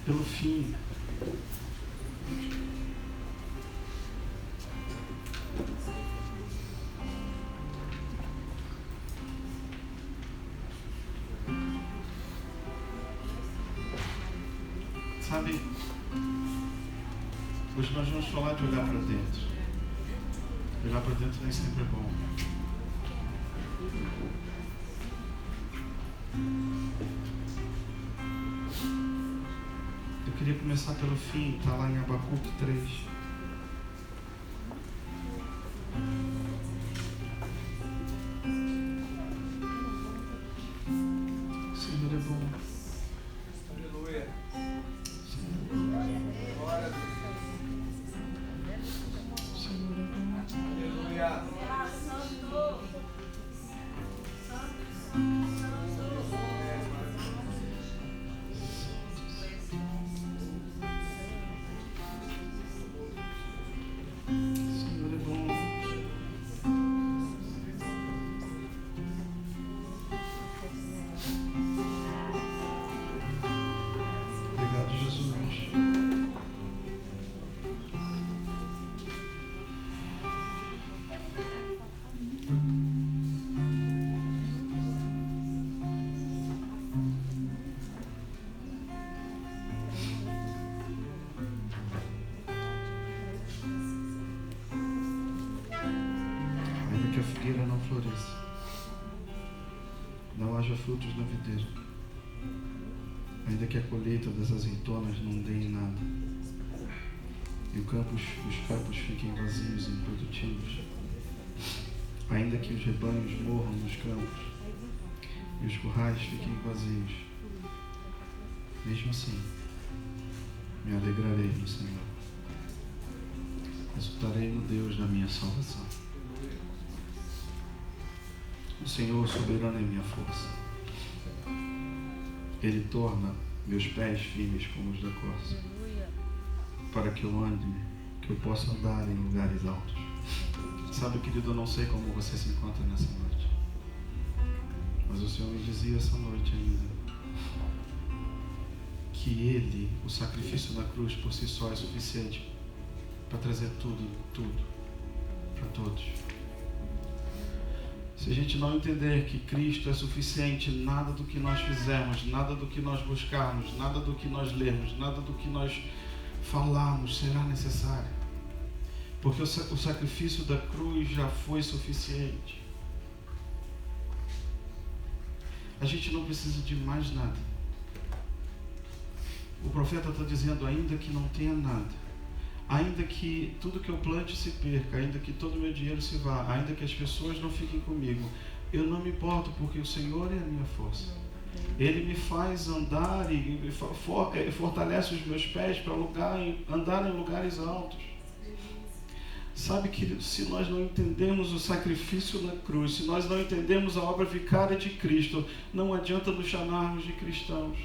pelo fim. Sabe, hoje nós vamos falar de olhar para dentro. Olhar para dentro nem sempre é bom. Eu queria começar pelo fim, está lá em Abacuque 3. O Senhor é bom. Aleluia. O Senhor é bom. Aleluia. Que a figueira não floresça, não haja frutos na videira, ainda que a colheita das azeitonas não dê em nada, e os campos fiquem vazios e improdutivos, ainda que os rebanhos morram nos campos e os currais fiquem vazios, mesmo assim me alegrarei no Senhor, exultarei no Deus da minha salvação. O Senhor soberano é minha força. Ele torna meus pés firmes como os da corça, para que eu ande, que eu possa andar em lugares altos. Sabe, querido, eu não sei como você se encontra nessa noite, mas o Senhor me dizia essa noite ainda que Ele, o sacrifício na cruz por si só é suficiente para trazer tudo para todos. Se a gente não entender que Cristo é suficiente, nada do que nós fizermos, nada do que nós buscarmos, nada do que nós lermos, nada do que nós falarmos será necessário. Porque o sacrifício da cruz já foi suficiente. A gente não precisa de mais nada. O profeta está dizendo, ainda que não tenha nada, ainda que tudo que eu plante se perca, ainda que todo o meu dinheiro se vá, ainda que as pessoas não fiquem comigo, eu não me importo, porque o Senhor é a minha força. Ele me faz andar e fortalece os meus pés para andar em lugares altos. Sabe, querido, se nós não entendemos o sacrifício na cruz, se nós não entendemos a obra vicária de Cristo, não adianta nos chamarmos de cristãos.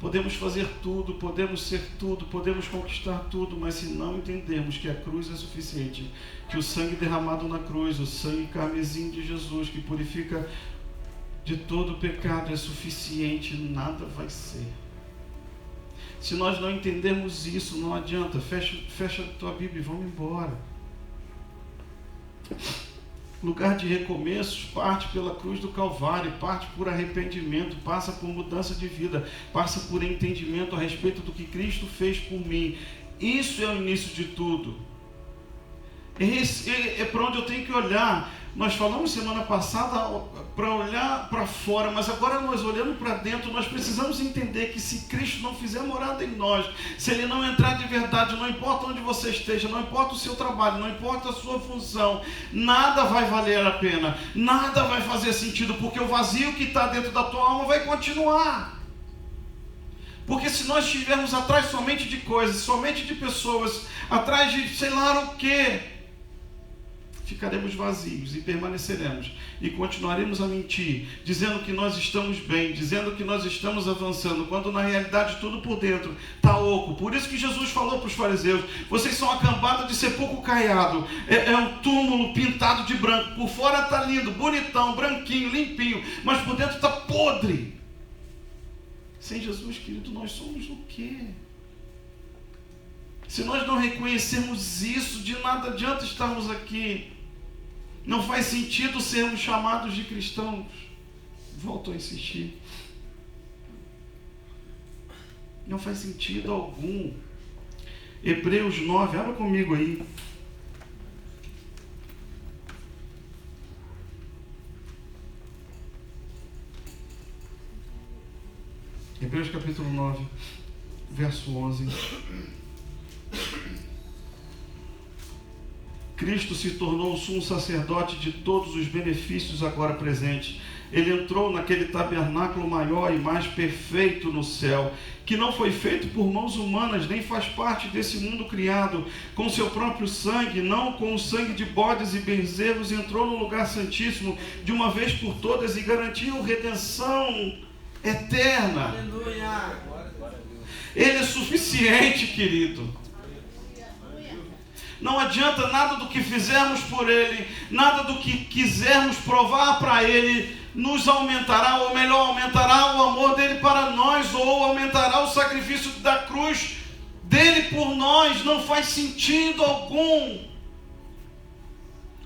Podemos fazer tudo, podemos ser tudo, podemos conquistar tudo, mas se não entendermos que a cruz é suficiente, que o sangue derramado na cruz, o sangue carmesim de Jesus, que purifica de todo o pecado, é suficiente, nada vai ser. Se nós não entendermos isso, não adianta. Fecha a tua Bíblia e vamos embora. Lugar de recomeços parte pela cruz do Calvário, parte por arrependimento, passa por mudança de vida, passa por entendimento a respeito do que Cristo fez por mim. Isso é o início de tudo. É para onde eu tenho que olhar. Nós falamos semana passada para olhar para fora, mas agora nós olhando para dentro, nós precisamos entender que se Cristo não fizer morada em nós, se Ele não entrar de verdade, não importa onde você esteja, não importa o seu trabalho, não importa a sua função, nada vai valer a pena, nada vai fazer sentido, porque o vazio que está dentro da tua alma vai continuar. Porque se nós estivermos atrás somente de coisas, somente de pessoas, atrás de sei lá o que, ficaremos vazios e permaneceremos e continuaremos a mentir, dizendo que nós estamos bem, dizendo que nós estamos avançando, quando na realidade tudo por dentro está oco. Por isso que Jesus falou para os fariseus: vocês são a cambada de sepulcro caiado, é um túmulo pintado de branco, por fora está lindo, bonitão, branquinho, limpinho, mas por dentro está podre. Sem Jesus, querido, nós somos o quê? Se nós não reconhecermos isso, de nada adianta estarmos aqui. Não faz sentido sermos chamados de cristãos. Volto a insistir. Não faz sentido algum. Hebreus 9, abra comigo aí. Hebreus capítulo 9, verso 11. Cristo se tornou o sumo sacerdote de todos os benefícios agora presentes. Ele entrou naquele tabernáculo maior e mais perfeito no céu, que não foi feito por mãos humanas, nem faz parte desse mundo criado. Com seu próprio sangue, não com o sangue de bodes e bezerros, entrou no lugar santíssimo de uma vez por todas e garantiu redenção eterna. Aleluia. Ele é suficiente, querido. Não adianta nada do que fizermos por Ele, nada do que quisermos provar para Ele, nos aumentará, ou melhor, aumentará o amor dele para nós, ou aumentará o sacrifício da cruz dele por nós. Não faz sentido algum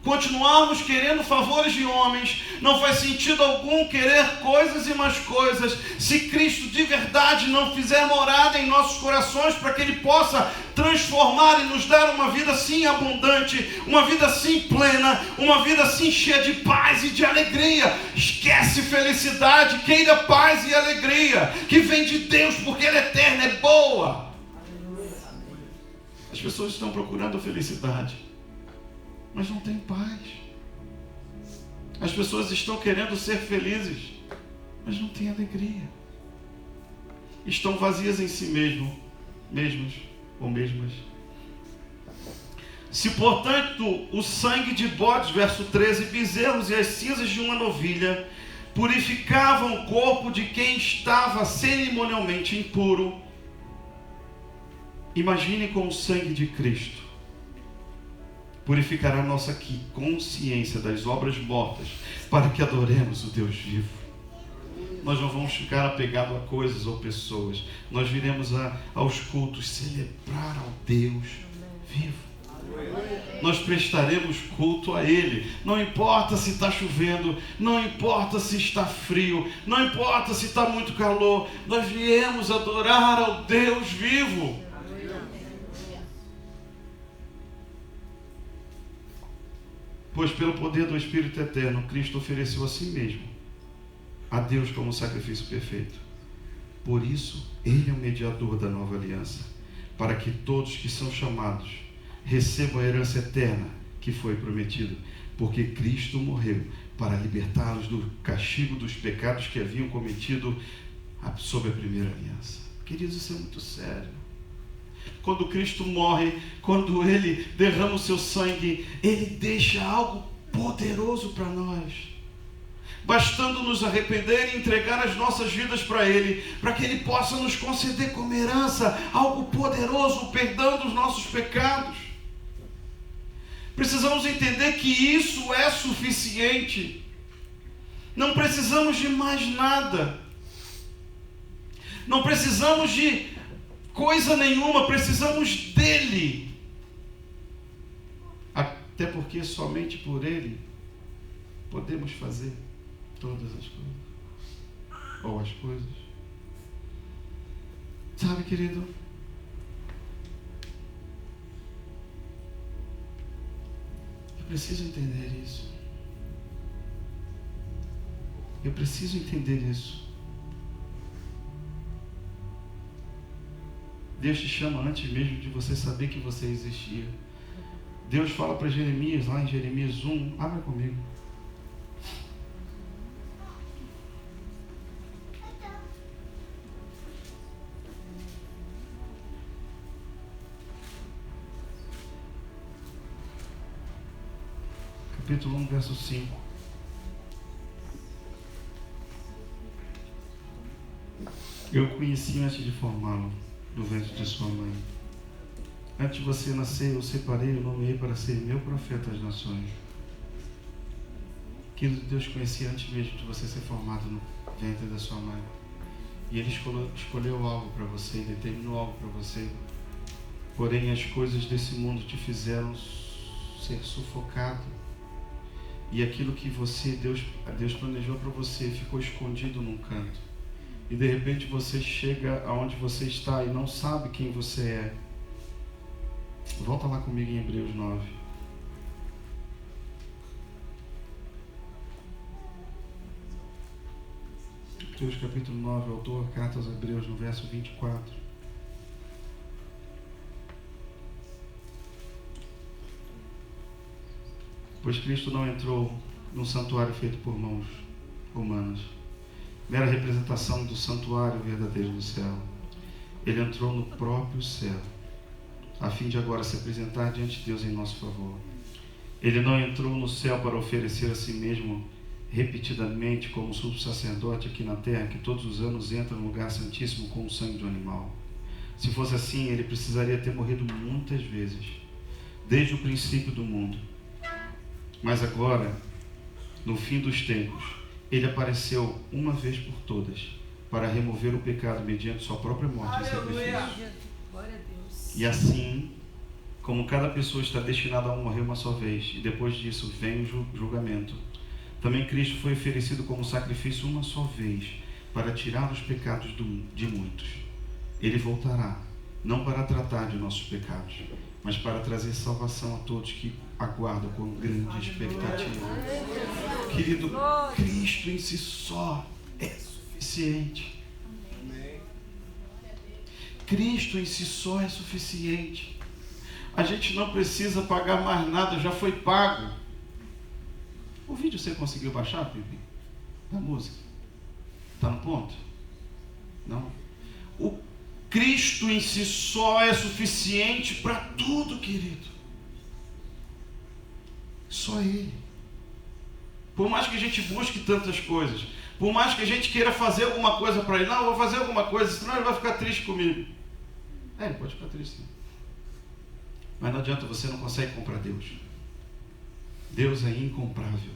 continuarmos querendo favores de homens. Não faz sentido algum querer coisas e mais coisas, se Cristo de verdade não fizer morada em nossos corações, para que Ele possa transformar e nos dar uma vida assim abundante, uma vida assim plena, uma vida assim cheia de paz e de alegria. Esquece felicidade, queira paz e alegria, que vem de Deus, porque Ele é eterno, é boa. As pessoas estão procurando felicidade, mas não tem paz. As pessoas estão querendo ser felizes, mas não tem alegria. Estão vazias em si mesmas. Se, portanto, o sangue de bodes, verso 13, bezerros e as cinzas de uma novilha purificavam o corpo de quem estava cerimonialmente impuro, imagine com o sangue de Cristo purificará nossa consciência das obras mortas, para que adoremos o Deus vivo. Nós não vamos ficar apegados a coisas ou pessoas. Nós viremos aos cultos celebrar ao Deus vivo. Nós prestaremos culto a Ele. Não importa se está chovendo, não importa se está frio, não importa se está muito calor. Nós viemos adorar ao Deus vivo. Pois pelo poder do Espírito Eterno, Cristo ofereceu a si mesmo, a Deus como sacrifício perfeito. Por isso, Ele é o mediador da nova aliança, para que todos que são chamados recebam a herança eterna que foi prometida, porque Cristo morreu para libertá-los do castigo dos pecados que haviam cometido sob a primeira aliança. Queridos, isso é muito sério. Quando Cristo morre, quando Ele derrama o seu sangue, Ele deixa algo poderoso para nós. Bastando nos arrepender e entregar as nossas vidas para Ele, para que Ele possa nos conceder como herança algo poderoso, o perdão dos nossos pecados. Precisamos entender que isso é suficiente. Não precisamos de mais nada. Não precisamos de coisa nenhuma, precisamos dele. Até porque somente por ele podemos fazer todas as coisas, ou as coisas. Sabe, querido, eu preciso entender isso. Eu preciso entender isso. Deus te chama antes mesmo de você saber que você existia. Deus fala para Jeremias, lá em Jeremias 1, abra comigo. Capítulo 1, verso 5. Eu o conheci antes de formá-lo no ventre de sua mãe. Antes de você nascer, eu separei, eu nomeei para ser meu profeta às nações. Que Deus conhecia antes mesmo de você ser formado no ventre da sua mãe. E Ele escolheu algo para você, Ele determinou algo para você. Porém, as coisas desse mundo te fizeram ser sufocado. E aquilo que Deus planejou para você ficou escondido num canto. E de repente você chega aonde você está e não sabe quem você é. Volta lá comigo em Hebreus 9. Hebreus capítulo 9, autor, carta aos Hebreus, no verso 24. Pois Cristo não entrou num santuário feito por mãos humanas, mera representação do santuário verdadeiro do céu. Ele entrou no próprio céu, a fim de agora se apresentar diante de Deus em nosso favor. Ele não entrou no céu para oferecer a si mesmo repetidamente como sumo sacerdote aqui na terra, que todos os anos entra no lugar santíssimo com o sangue de um animal. Se fosse assim, ele precisaria ter morrido muitas vezes, desde o princípio do mundo. Mas agora, no fim dos tempos, ele apareceu uma vez por todas para remover o pecado mediante sua própria morte e sacrifício. E assim, como cada pessoa está destinada a morrer uma só vez, e depois disso vem o julgamento, também Cristo foi oferecido como sacrifício uma só vez para tirar os pecados de muitos. Ele voltará, não para tratar de nossos pecados, mas para trazer salvação a todos que aguardam com grande expectativa. Querido, Cristo em si só é suficiente. Cristo em si só é suficiente. A gente não precisa pagar mais nada, já foi pago. O vídeo você conseguiu baixar, Pipi? Da música? Está no ponto? Não? O Cristo em si só é suficiente para tudo, querido. Só Ele. Por mais que a gente busque tantas coisas, por mais que a gente queira fazer alguma coisa para Ele, não, eu vou fazer alguma coisa, senão Ele vai ficar triste comigo. Ele pode ficar triste, sim. Mas não adianta, você não consegue comprar Deus. Deus é incomprável.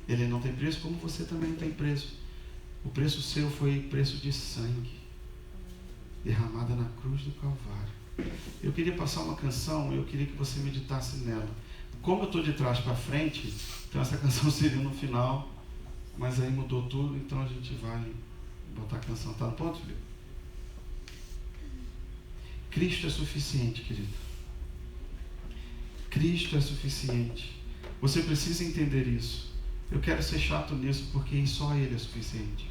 Ele não tem preço, como você também não tem preço. O preço seu foi preço de sangue, derramada na cruz do Calvário. Eu queria passar uma canção, eu queria que você meditasse nela. Como eu estou de trás para frente, então essa canção seria no final, mas aí mudou tudo, então a gente vai botar a canção. Tá no ponto, Felipe? Cristo é suficiente, querido. Cristo é suficiente. Você precisa entender isso. Eu quero ser chato nisso, porque só Ele é suficiente.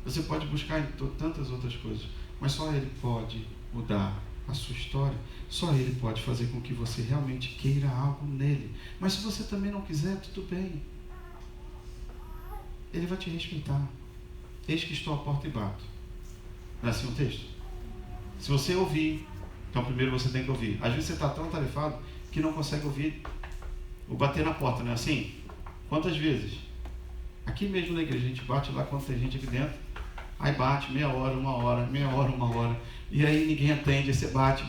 Você pode buscar em tantas outras coisas, mas só Ele pode mudar a sua história. Só Ele pode fazer com que você realmente queira algo nele. Mas se você também não quiser, tudo bem. Ele vai te respeitar. Eis que estou à porta e bato. Não é assim o texto? Se você ouvir, então primeiro você tem que ouvir. Às vezes você está tão tarefado que não consegue ouvir ou bater na porta, não é assim? Quantas vezes? Aqui mesmo na igreja, a gente bate lá quando tem gente aqui dentro, aí bate meia hora, uma hora, meia hora, uma hora, e aí ninguém atende, aí você bate,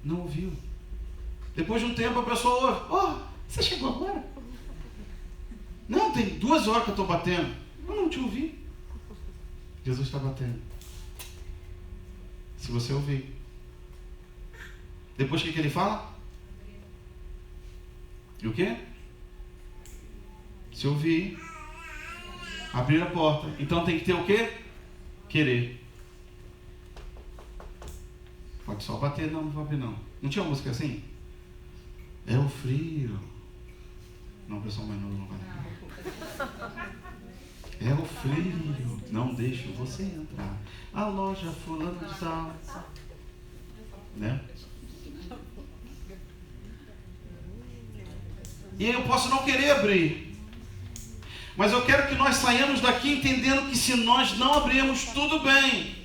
não ouviu. Depois de um tempo a pessoa ouve, você chegou agora? Não, tem 2 horas que eu estou batendo. Eu não te ouvi. Jesus está batendo. Se você ouvir. Depois o que ele fala? E o quê? Se ouvir, abrir a porta. Então tem que ter o quê? Querer. Pode só bater, não vou abrir não. Não tinha uma música assim? É o frio. Não, o pessoal mais novo não vai. É o frio. Não deixo você entrar. A loja fulano de tal. Né? E eu posso não querer abrir. Mas eu quero que nós saiamos daqui entendendo que se nós não abrirmos, tudo bem.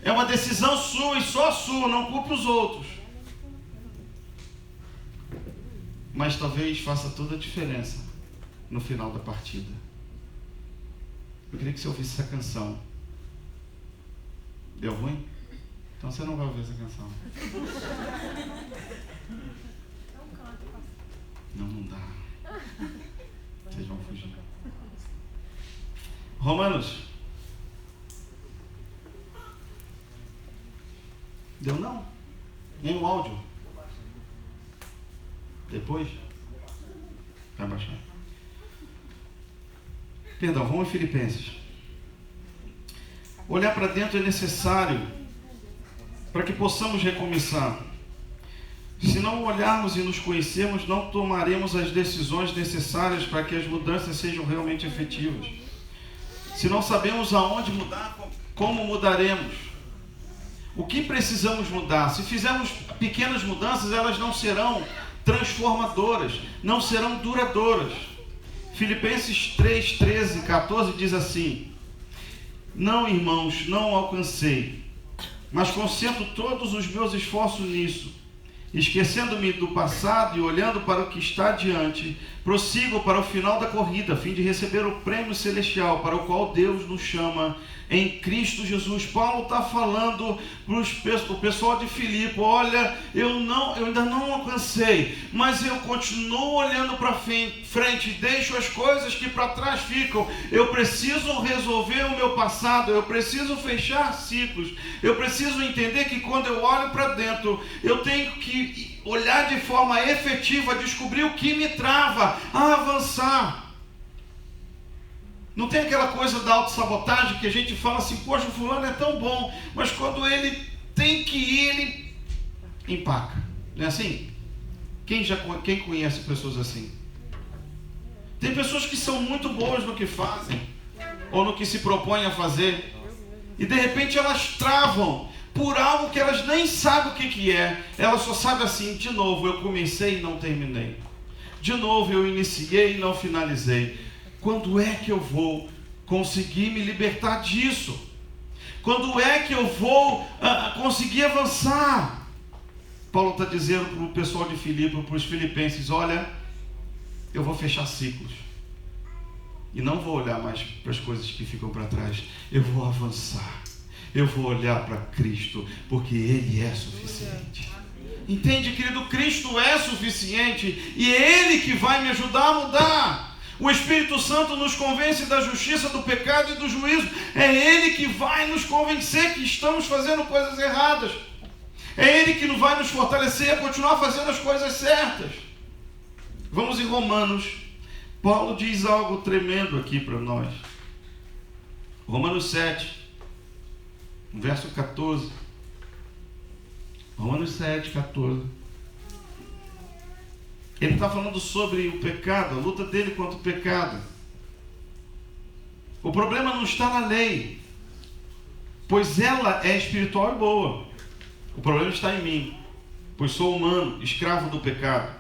É uma decisão sua e só sua, não culpe os outros. Mas talvez faça toda a diferença no final da partida. Eu queria que você ouvisse essa canção. Deu ruim? Então você não vai ouvir essa canção. Não dá. Vocês vão fugir. Romanos. Deu não? Nem o áudio. Depois? Vai baixar. Perdão, vamos em Filipenses. Olhar para dentro é necessário para que possamos recomeçar. Se não olharmos e nos conhecermos, não tomaremos as decisões necessárias para que as mudanças sejam realmente efetivas. Se não sabemos aonde mudar, como mudaremos? O que precisamos mudar? Se fizermos pequenas mudanças, elas não serão transformadoras, não serão duradouras. Filipenses 3, 13 e 14 diz assim: não, irmãos, não alcancei, mas concentro todos os meus esforços nisso, esquecendo-me do passado e olhando para o que está adiante, prossigo para o final da corrida, a fim de receber o prêmio celestial para o qual Deus nos chama em Cristo Jesus. Paulo está falando para o pessoal de Filipe: olha, eu ainda não alcancei, mas eu continuo olhando para frente, deixo as coisas que para trás ficam. Eu preciso resolver o meu passado, eu preciso fechar ciclos, eu preciso entender que quando eu olho para dentro, eu tenho que olhar de forma efetiva, descobrir o que me trava a avançar. Não tem aquela coisa da autossabotagem que a gente fala assim: poxa, o fulano é tão bom, mas quando ele tem que ir, ele empaca. Não é assim? Quem conhece pessoas assim? Tem pessoas que são muito boas no que fazem, ou no que se propõem a fazer, e de repente elas travam por algo que elas nem sabem o que é. Elas só sabem assim: de novo eu comecei e não terminei, de novo eu iniciei e não finalizei. Quando é que eu vou conseguir me libertar disso? Quando é que eu vou conseguir avançar? Paulo está dizendo para o pessoal de Filipe, para os filipenses: olha, eu vou fechar ciclos e não vou olhar mais para as coisas que ficam para trás. Eu vou avançar, eu vou olhar para Cristo, porque Ele é suficiente. Entende, querido? Cristo é suficiente e é Ele que vai me ajudar a mudar. O Espírito Santo nos convence da justiça, do pecado e do juízo. É Ele que vai nos convencer que estamos fazendo coisas erradas. É Ele que vai nos fortalecer a continuar fazendo as coisas certas. Vamos em Romanos. Paulo diz algo tremendo aqui para nós. Romanos 7, verso 14. Romanos 7, 14. Ele está falando sobre o pecado, a luta dele contra o pecado. O problema não está na lei, pois ela é espiritual e boa. O problema está em mim, pois sou humano, escravo do pecado.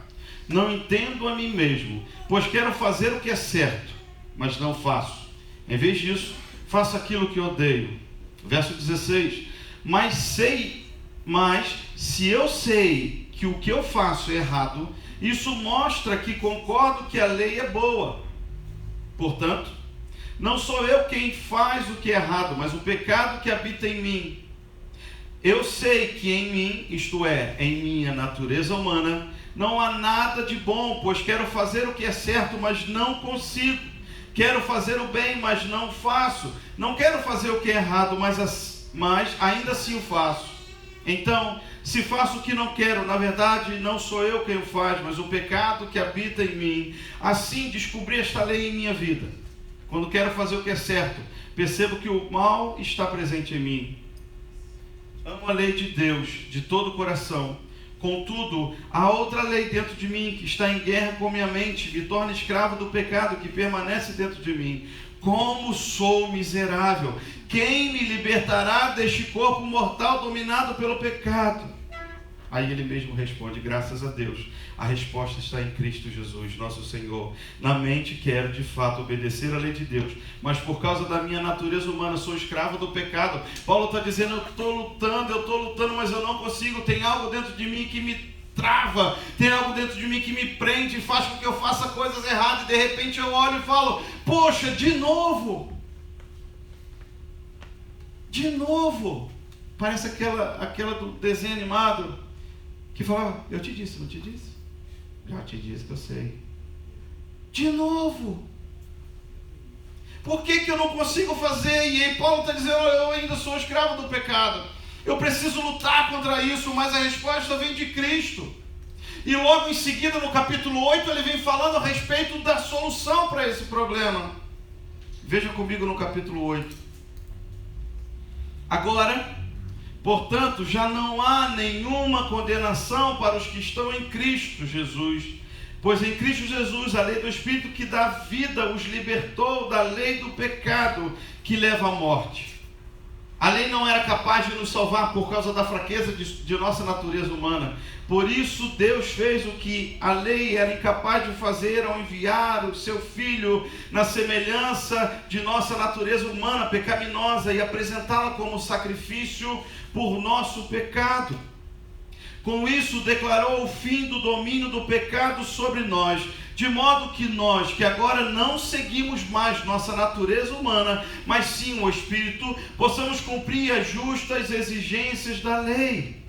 Não entendo a mim mesmo, pois quero fazer o que é certo, mas não faço. Em vez disso, faço aquilo que odeio. Verso 16. Mas se eu sei que o que eu faço é errado, isso mostra que concordo que a lei é boa. Portanto, não sou eu quem faz o que é errado, mas o pecado que habita em mim. Eu sei que em mim, isto é, em minha natureza humana, não há nada de bom, pois quero fazer o que é certo, mas não consigo. Quero fazer o bem, mas não faço. Não quero fazer o que é errado, mas ainda assim o faço. Então, se faço o que não quero, na verdade não sou eu quem o faz, mas o pecado que habita em mim. Assim descobri esta lei em minha vida. Quando quero fazer o que é certo, percebo que o mal está presente em mim. Amo a lei de Deus de todo o coração. Contudo, há outra lei dentro de mim que está em guerra com minha mente, me torna escravo do pecado que permanece dentro de mim. Como sou miserável! Quem me libertará deste corpo mortal dominado pelo pecado? Aí ele mesmo responde: graças a Deus, a resposta está em Cristo Jesus, nosso Senhor. Na mente quero de fato obedecer à lei de Deus, mas por causa da minha natureza humana sou escravo do pecado. Paulo está dizendo: eu estou lutando, mas eu não consigo. Tem algo dentro de mim que me trava, tem algo dentro de mim que me prende, faz com que eu faça coisas erradas, e de repente eu olho e falo: poxa, de novo. Parece aquela do desenho animado que falava: eu te disse, não te disse? Já te disse que eu sei. De novo. Por que eu não consigo fazer? E aí Paulo está dizendo, eu ainda sou escravo do pecado. Eu preciso lutar contra isso, mas a resposta vem de Cristo. E logo em seguida, no capítulo 8, ele vem falando a respeito da solução para esse problema. Veja comigo no capítulo 8. Agora, portanto, já não há nenhuma condenação para os que estão em Cristo Jesus. Pois em Cristo Jesus, a lei do Espírito que dá vida os libertou da lei do pecado que leva à morte. A lei não era capaz de nos salvar por causa da fraqueza de nossa natureza humana. Por isso Deus fez o que a lei era incapaz de fazer ao enviar o seu Filho na semelhança de nossa natureza humana pecaminosa e apresentá-la como sacrifício por nosso pecado. Com isso declarou o fim do domínio do pecado sobre nós, de modo que nós, que agora não seguimos mais nossa natureza humana, mas sim o Espírito, possamos cumprir as justas exigências da lei.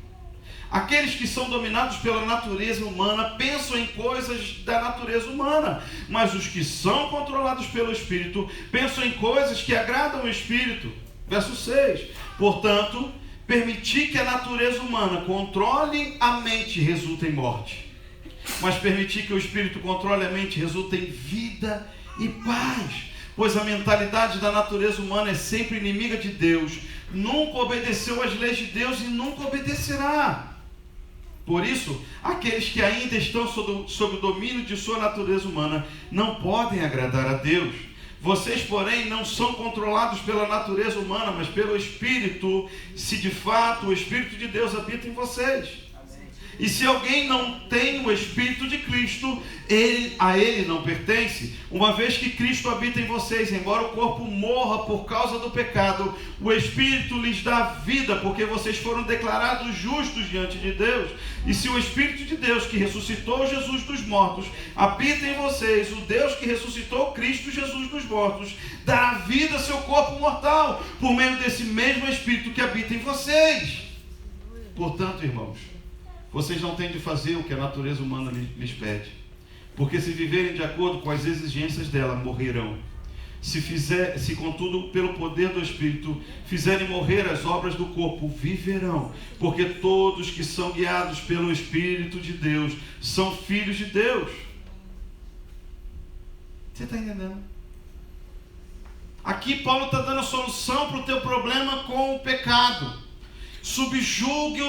Aqueles que são dominados pela natureza humana pensam em coisas da natureza humana, mas os que são controlados pelo Espírito pensam em coisas que agradam o Espírito. Verso 6. Portanto, permitir que a natureza humana controle a mente resulta em morte, mas permitir que o Espírito controle a mente resulta em vida e paz. Pois a mentalidade da natureza humana é sempre inimiga de Deus, nunca obedeceu às leis de Deus e nunca obedecerá. Por isso, aqueles que ainda estão sob o domínio de sua natureza humana não podem agradar a Deus. Vocês, porém, não são controlados pela natureza humana, mas pelo Espírito, se de fato o Espírito de Deus habita em vocês. E se alguém não tem o Espírito de Cristo, a ele não pertence. Uma vez que Cristo habita em vocês, embora o corpo morra por causa do pecado, o Espírito lhes dá vida, porque vocês foram declarados justos diante de Deus. E se o Espírito de Deus, que ressuscitou Jesus dos mortos, habita em vocês, o Deus que ressuscitou Cristo Jesus dos mortos, dará vida a seu corpo mortal, por meio desse mesmo Espírito que habita em vocês. Portanto, irmãos, vocês não têm de fazer o que a natureza humana lhes pede, porque se viverem de acordo com as exigências dela, morrerão. Se contudo, pelo poder do Espírito, fizerem morrer as obras do corpo, viverão, porque todos que são guiados pelo Espírito de Deus são filhos de Deus. Você está entendendo? Aqui Paulo está dando a solução para o teu problema com o pecado. Subjugue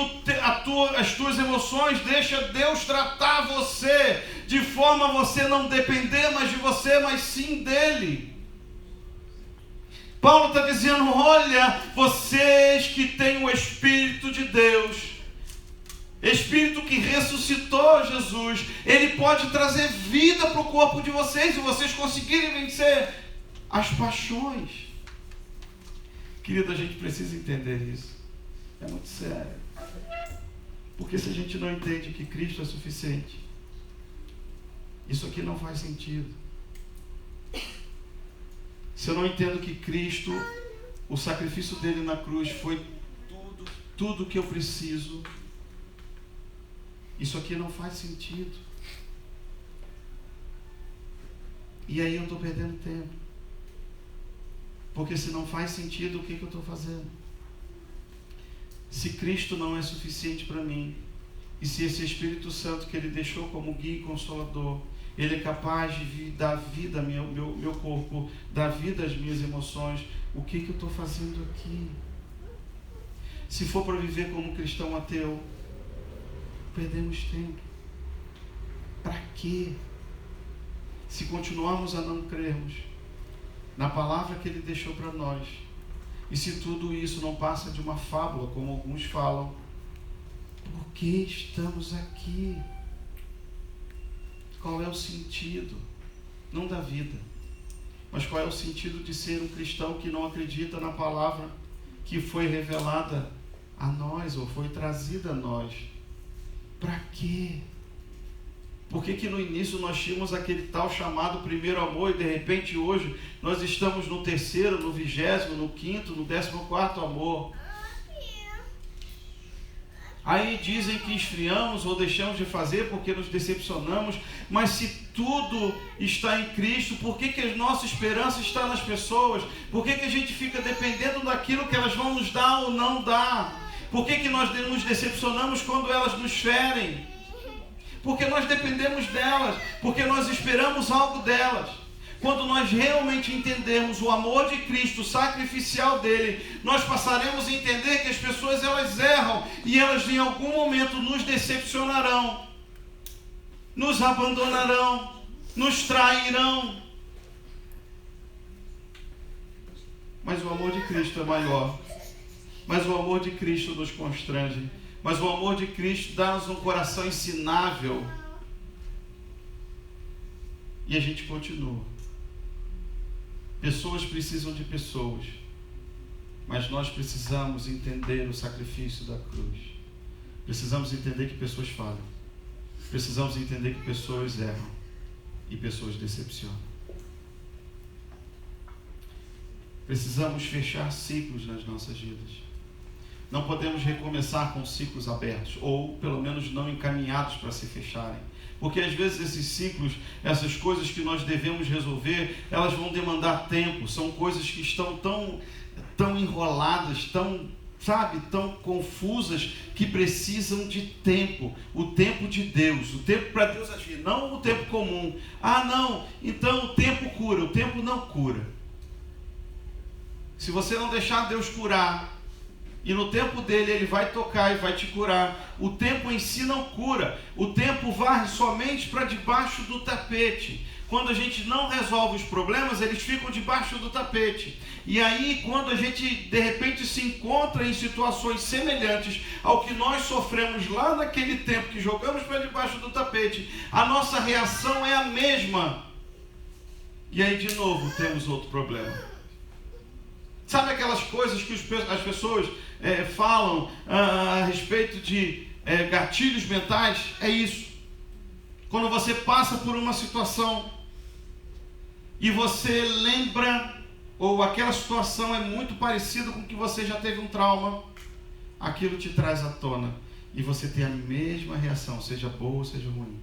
as tuas emoções, deixa Deus tratar você, de forma a você não depender mais de você, mas sim dele. Paulo está dizendo, olha, vocês que têm o Espírito de Deus, Espírito que ressuscitou Jesus, ele pode trazer vida para o corpo de vocês, e vocês conseguirem vencer as paixões. Querido, a gente precisa entender isso. É muito sério. Porque se a gente não entende que Cristo é suficiente, isso aqui não faz sentido. Se eu não entendo que Cristo, o sacrifício dele na cruz foi tudo que eu preciso, isso aqui não faz sentido. E aí eu estou perdendo tempo. Porque se não faz sentido, o que eu estou fazendo? Se Cristo não é suficiente para mim, e se esse Espírito Santo que ele deixou como guia e consolador, ele é capaz de dar vida ao meu corpo, dar vida às minhas emoções, o que eu estou fazendo aqui? Se for para viver como cristão ateu, perdemos tempo. Para quê? Se continuarmos a não crermos na palavra que ele deixou para nós, e se tudo isso não passa de uma fábula, como alguns falam, por que estamos aqui? Qual é o sentido? Não da vida, mas qual é o sentido de ser um cristão que não acredita na palavra que foi revelada a nós, ou foi trazida a nós? Para quê? Por que no início nós tínhamos aquele tal chamado primeiro amor e de repente hoje nós estamos no 3º, no 20º, no 5º, no 14º amor? Aí dizem que esfriamos ou deixamos de fazer porque nos decepcionamos, mas se tudo está em Cristo, por que a nossa esperança está nas pessoas? Por que a gente fica dependendo daquilo que elas vão nos dar ou não dar? Por que nós nos decepcionamos quando elas nos ferem? Porque nós dependemos delas, porque nós esperamos algo delas. Quando nós realmente entendermos o amor de Cristo, o sacrificial dele, nós passaremos a entender que as pessoas elas erram e elas em algum momento nos decepcionarão, nos abandonarão, nos trairão. Mas o amor de Cristo é maior. Mas o amor de Cristo nos constrange. Mas o amor de Cristo dá-nos um coração ensinável. E a gente continua. Pessoas precisam de pessoas, mas nós precisamos entender o sacrifício da cruz. Precisamos entender que pessoas falham. Precisamos entender que pessoas erram e pessoas decepcionam. Precisamos fechar ciclos nas nossas vidas. Não podemos recomeçar com ciclos abertos, ou pelo menos não encaminhados para se fecharem. Porque às vezes esses ciclos, essas coisas que nós devemos resolver, elas vão demandar tempo. São coisas que estão tão enroladas, tão confusas, que precisam de tempo. O tempo de Deus, o tempo para Deus agir, não o tempo comum. Ah, não, então o tempo cura. O tempo não cura. Se você não deixar Deus curar, e no tempo dele ele vai tocar e vai te curar. O tempo em si não cura. O tempo varre somente para debaixo do tapete. Quando a gente não resolve os problemas, eles ficam debaixo do tapete. E aí, quando a gente de repente se encontra em situações semelhantes ao que nós sofremos lá naquele tempo que jogamos para debaixo do tapete, a nossa reação é a mesma. E aí de novo temos outro problema. Sabe aquelas coisas que as pessoas falam a respeito de gatilhos mentais? É isso. Quando você passa por uma situação e você lembra, ou aquela situação é muito parecida com que você já teve um trauma, aquilo te traz à tona e você tem a mesma reação, seja boa ou seja ruim.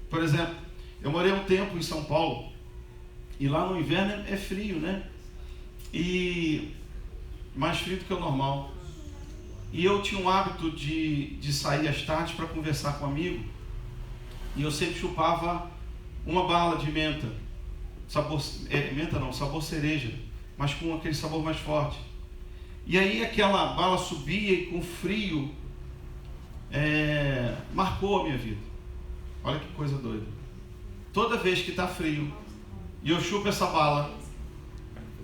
Por exemplo, eu morei um tempo em São Paulo e lá no inverno é frio, né? E mais frio do que o normal. E eu tinha um hábito de sair às tardes para conversar com um amigo. E eu sempre chupava uma bala de menta. Sabor cereja, mas com aquele sabor mais forte. E aí aquela bala subia e com frio marcou a minha vida. Olha que coisa doida. Toda vez que está frio e eu chupo essa bala,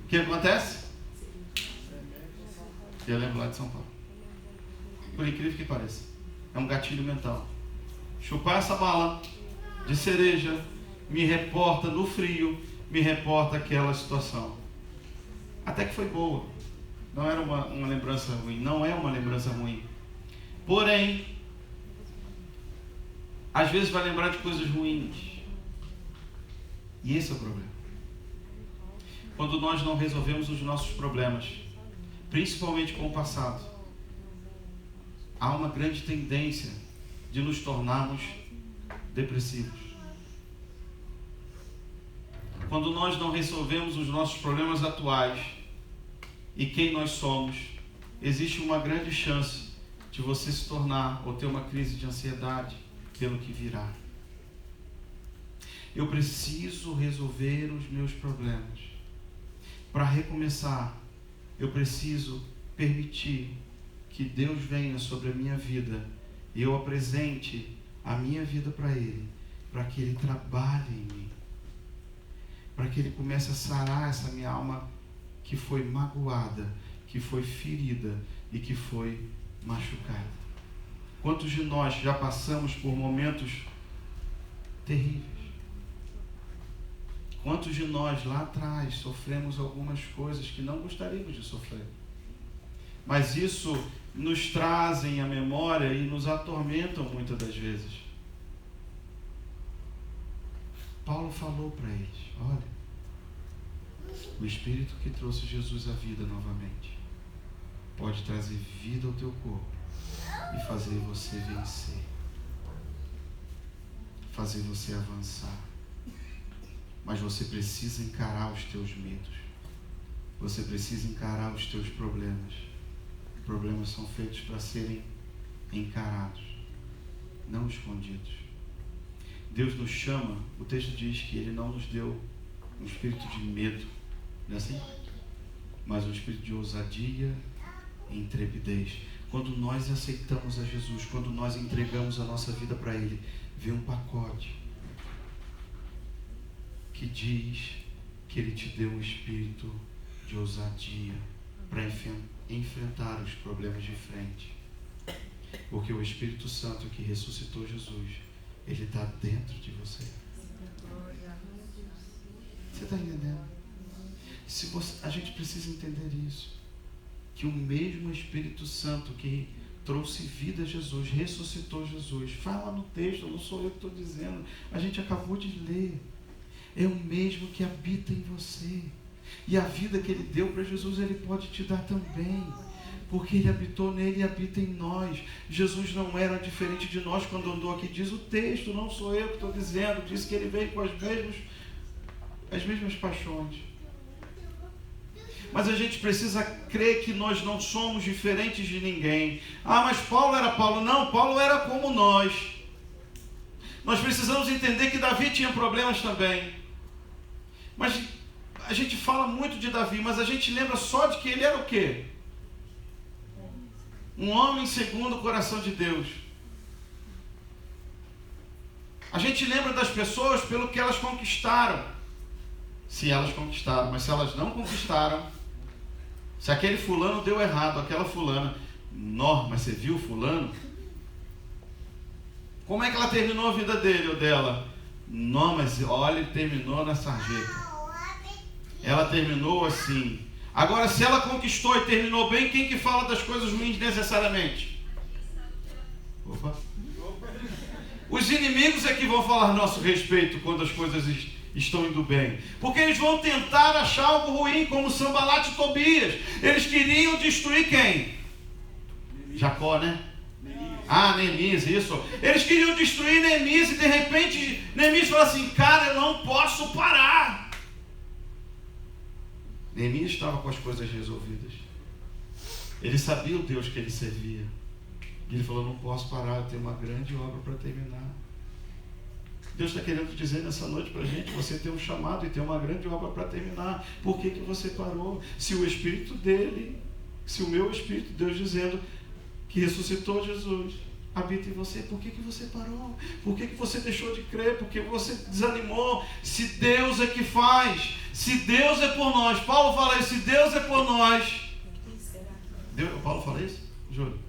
o que acontece? Eu lembro lá de São Paulo. Por incrível que pareça. É um gatilho mental. Chupar essa bala de cereja me reporta no frio, me reporta aquela situação. Até que foi boa. Não era uma lembrança ruim. Não é uma lembrança ruim. Porém, às vezes vai lembrar de coisas ruins. E esse é o problema. Quando nós não resolvemos os nossos problemas, principalmente com o passado, há uma grande tendência de nos tornarmos depressivos. Quando nós não resolvemos os nossos problemas atuais e quem nós somos, existe uma grande chance de você se tornar ou ter uma crise de ansiedade pelo que virá. Eu preciso resolver os meus problemas. Para recomeçar, eu preciso permitir que Deus venha sobre a minha vida e eu apresente a minha vida para Ele, para que Ele trabalhe em mim, para que Ele comece a sarar essa minha alma que foi magoada, que foi ferida e que foi machucada. Quantos de nós já passamos por momentos terríveis? Quantos de nós lá atrás sofremos algumas coisas que não gostaríamos de sofrer? Mas isso nos trazem à memória e nos atormentam muitas das vezes. Paulo falou para eles, olha, o Espírito que trouxe Jesus à vida novamente pode trazer vida ao teu corpo e fazer você vencer, fazer você avançar. Mas você precisa encarar os teus medos. Você precisa encarar os teus problemas. Problemas são feitos para serem encarados, não escondidos. Deus nos chama, o texto diz que Ele não nos deu um espírito de medo, não é assim? Mas um espírito de ousadia e intrepidez. Quando nós aceitamos a Jesus, quando nós entregamos a nossa vida para Ele, vem um pacote que diz que Ele te deu um espírito de ousadia para enfrentar os problemas de frente. Porque o Espírito Santo que ressuscitou Jesus, Ele está dentro de você. Você está entendendo? A gente precisa entender isso. Que o mesmo Espírito Santo que trouxe vida a Jesus, ressuscitou Jesus. Fala no texto, não sou eu que estou dizendo. A gente acabou de ler. É o mesmo que habita em você. E a vida que Ele deu para Jesus, Ele pode te dar também. Porque Ele habitou nele e habita em nós. Jesus não era diferente de nós quando andou aqui. Diz o texto, não sou eu que estou dizendo. Diz que Ele veio com as mesmas paixões. Mas a gente precisa crer que nós não somos diferentes de ninguém. Ah, mas Paulo era Paulo. Não, Paulo era como nós. Nós precisamos entender que Davi tinha problemas também. Mas a gente fala muito de Davi, mas a gente lembra só de que ele era o quê? Um homem segundo o coração de Deus. A gente lembra das pessoas pelo que elas conquistaram. Se elas conquistaram, mas se elas não conquistaram, se aquele fulano deu errado, aquela fulana, não, mas você viu o fulano? Como é que ela terminou a vida dele ou dela? Não, mas olha, ele terminou na sarjeta. Ela terminou assim. Agora, se ela conquistou e terminou bem, quem que fala das coisas ruins necessariamente? Opa. Os inimigos é que vão falar a nosso respeito quando as coisas estão indo bem. Porque eles vão tentar achar algo ruim, como Sanbalat e Tobias. Eles queriam destruir quem? Jacó, né? Neemias, isso. Eles queriam destruir Neemias e de repente Neemias falou assim, cara, eu não posso parar. Neemias estava com as coisas resolvidas. Ele sabia o Deus que ele servia. E ele falou, não posso parar, eu tenho uma grande obra para terminar. Deus está querendo dizer nessa noite para a gente, você tem um chamado e tem uma grande obra para terminar. Por que você parou? Se o Espírito dele, se o meu Espírito, Deus dizendo que ressuscitou Jesus, habita em você, por que você parou? Por que você deixou de crer? Por que você desanimou? Se Deus é que faz, se Deus é por nós, Paulo fala isso, se Deus é por nós, Paulo fala isso? Júlio?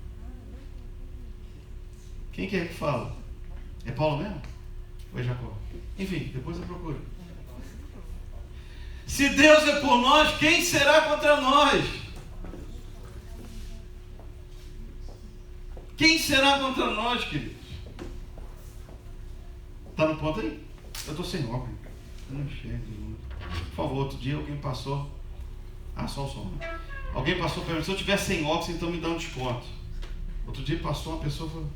Quem que é que fala? É Paulo mesmo? Ou é Jacó? Enfim, depois eu procuro. Se Deus é por nós, quem será contra nós? Quem será contra nós, queridos? Está no ponto aí? Eu estou sem óculos. Eu não enxergo. Por favor, outro dia alguém passou. Só o som. Né? Alguém passou para mim. Se eu tiver sem óculos, então me dá um desconto. Outro dia passou uma pessoa. Falou...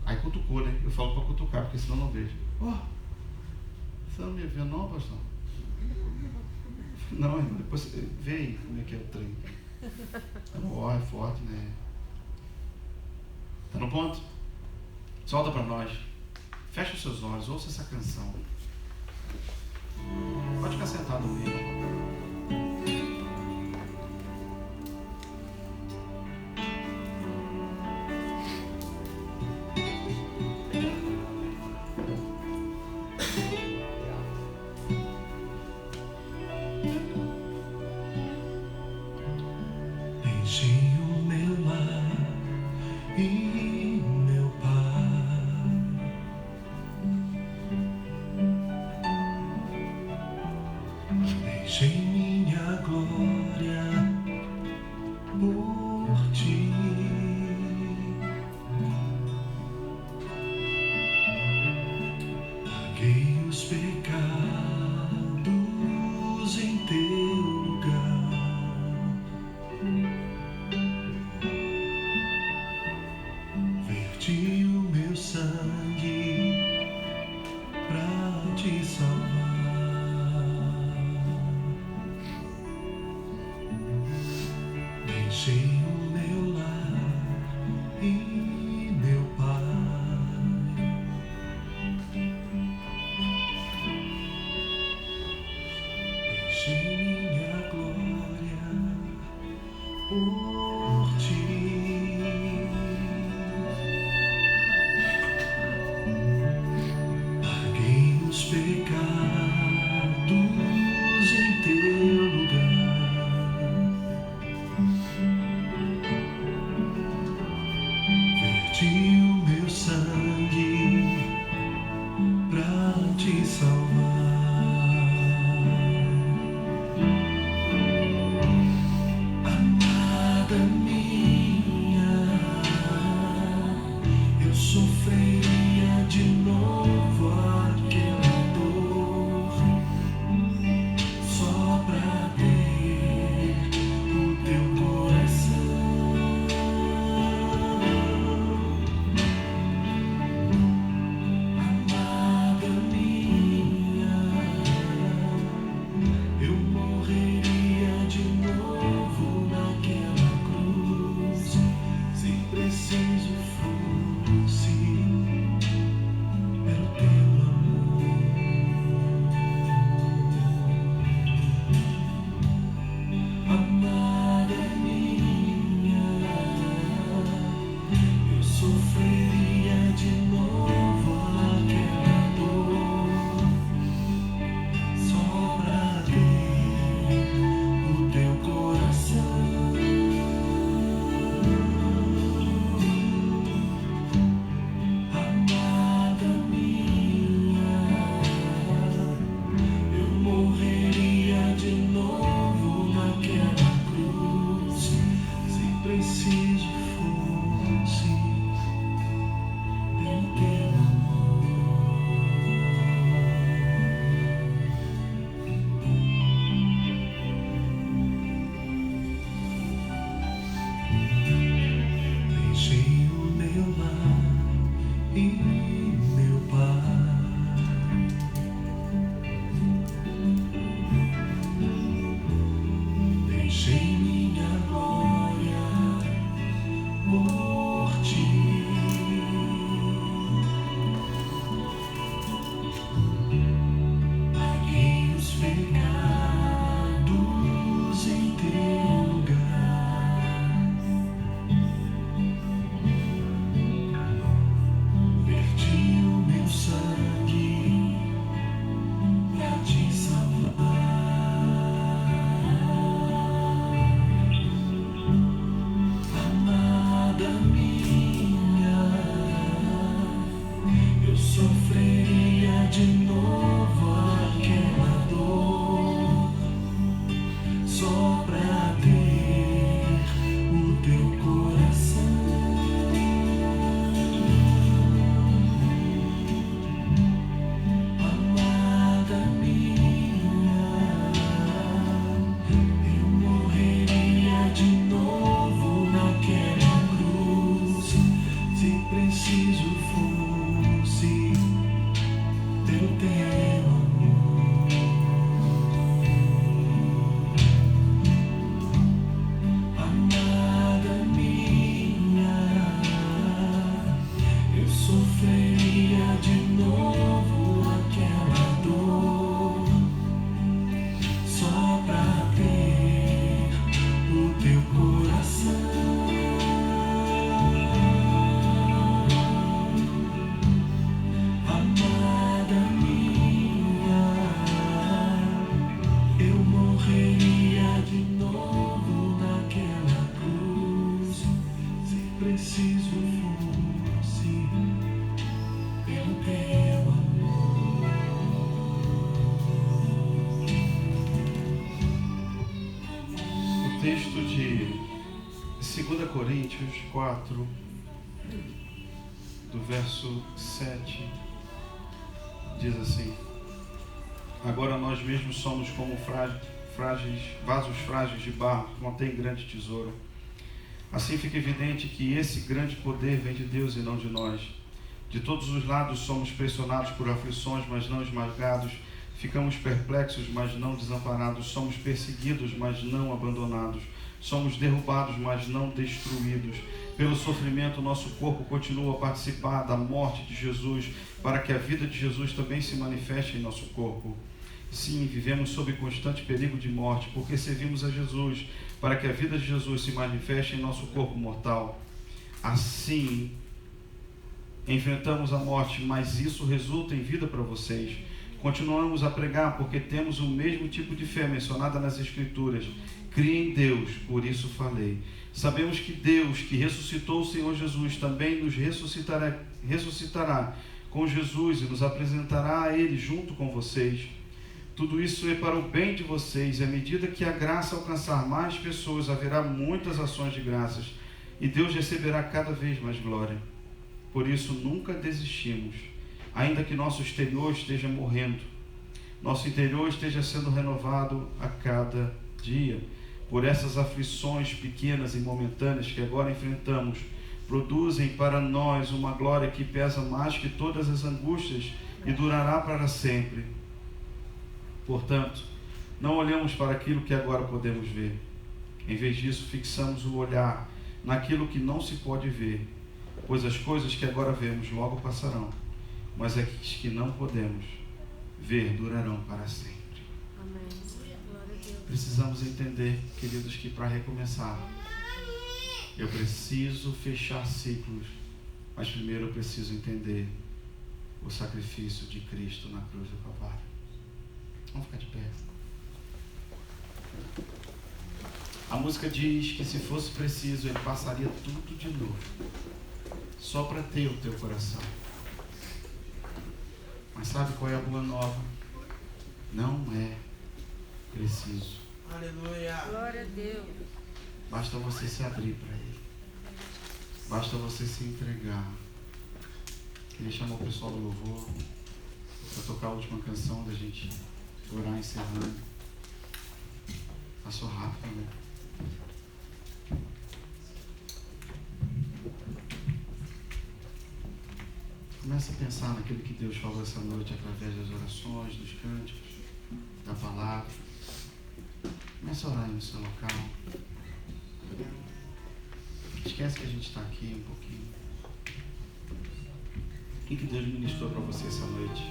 Aí cutucou, né? Eu falo para cutucar, porque senão eu não vejo. Você não me vê não, pastor? Não, irmão. Depois você vê aí como é que é o trem. É forte, né? Está no ponto? Solta para nós. Fecha os seus olhos, ouça essa canção. Pode ficar sentado mesmo. texto de 2 Coríntios 4, do verso 7, diz assim: agora nós mesmos somos como vasos frágeis de barro que contém grande tesouro. Assim fica evidente que esse grande poder vem de Deus e não de nós. De todos os lados somos pressionados por aflições, mas não esmagados, Ficamos perplexos, mas não desamparados. Somos perseguidos, mas não abandonados. Somos derrubados, mas não destruídos. Pelo sofrimento, nosso corpo continua a participar da morte de Jesus, para que a vida de Jesus também se manifeste em nosso corpo. Sim, vivemos sob constante perigo de morte, porque servimos a Jesus, para que a vida de Jesus se manifeste em nosso corpo mortal. Assim, enfrentamos a morte, mas isso resulta em vida para vocês. Continuamos a pregar porque temos o mesmo tipo de fé mencionada nas Escrituras. Crie em Deus, por isso falei. Sabemos que Deus, que ressuscitou o Senhor Jesus, também nos ressuscitará com Jesus e nos apresentará a Ele junto com vocês. Tudo isso é para o bem de vocês, e à medida que a graça alcançar mais pessoas, haverá muitas ações de graças, e Deus receberá cada vez mais glória. Por isso, nunca desistimos, ainda que nosso exterior esteja morrendo, nosso interior esteja sendo renovado a cada dia. Por essas aflições pequenas e momentâneas que agora enfrentamos, produzem para nós uma glória que pesa mais que todas as angústias e durará para sempre. Portanto, não olhamos para aquilo que agora podemos ver. Em vez disso, fixamos o olhar naquilo que não se pode ver, pois as coisas que agora vemos logo passarão, mas as que não podemos ver durarão para sempre. Amém. Glória a Deus. Precisamos entender, queridos, que para recomeçar, eu preciso fechar ciclos, mas primeiro eu preciso entender o sacrifício de Cristo na cruz do Calvário. Vamos ficar de pé. A música diz que se fosse preciso, ele passaria tudo de novo, só para ter o teu coração. Mas sabe qual é a boa nova? Não é preciso. Aleluia. Glória a Deus. Basta você se abrir para Ele. Basta você se entregar. Queria chamar o pessoal do louvor para tocar a última canção da gente orar encerrando. Passou rápido, né? Começa a pensar naquilo que Deus falou essa noite através das orações, dos cânticos, da palavra. Começa a orar aí no seu local. Esquece que a gente está aqui um pouquinho. O que Deus ministrou para você essa noite?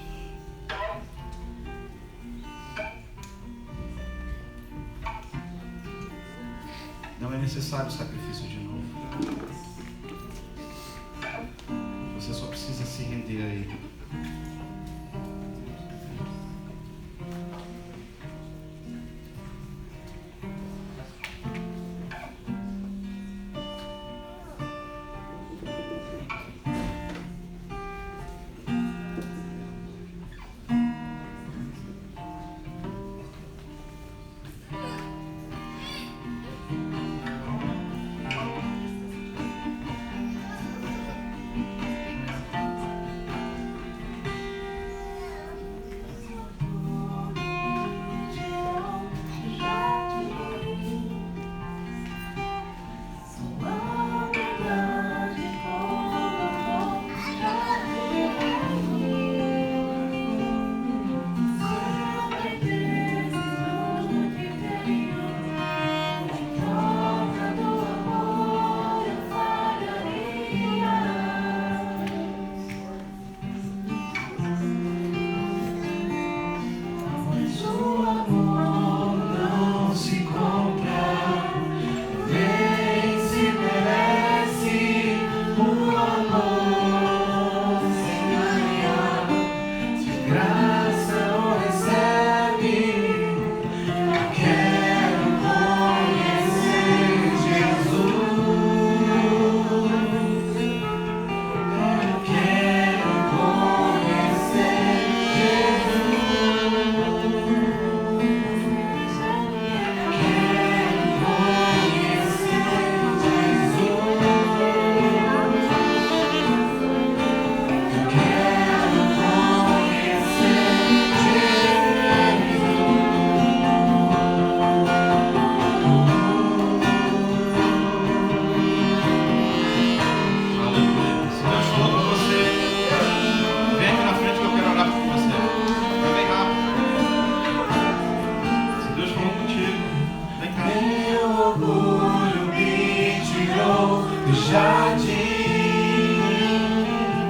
Não é necessário sacrifício de novo. Você só precisa se render a Ele. orgulho me tirou do jardim